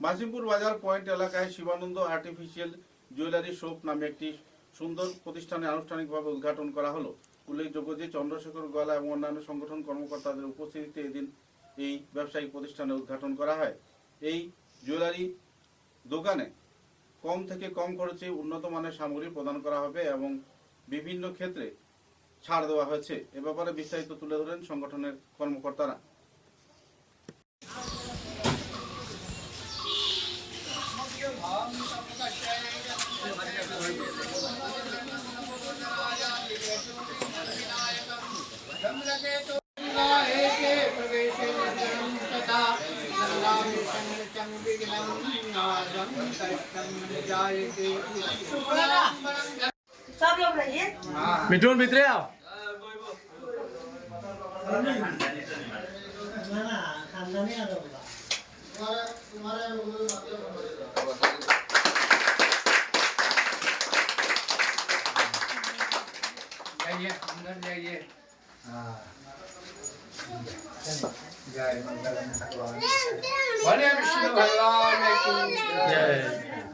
মাসিমপুর বাজার পয়েন্ট এলাকায় Shivananda artificial jewellery shop নামে একটি সুন্দর প্রতিষ্ঠানে আনুষ্ঠানিকভাবে উদ্ঘাটন করা হলো। উল্লেখযোগ্য যে চন্দ্রশেখর গোয়ালা এবং অন্যান্য সংগঠন কর্মকর্তাদের উপস্থিতিতে এদিন এই ব্যবসায়িক প্রতিষ্ঠানে উদ্ঘাটন করা হয়। এই জুয়েলারি দোকানে কম থেকে কম খরচে উন্নত মানের সামগ্রী প্রদান করা হবে এবং বিভিন্ন ক্ষেত্রে ছাড় দেওয়া হয়েছে। এ ব্যাপারে বিস্তারিত তুলে ধরেন সংগঠনের কর্মকর্তারা। सब लोग रहिए। मिठुन भितरे आओ। जाइए अंदर जाइए। जय मंगल भगवान। बोले विष्णु भगवान की जय।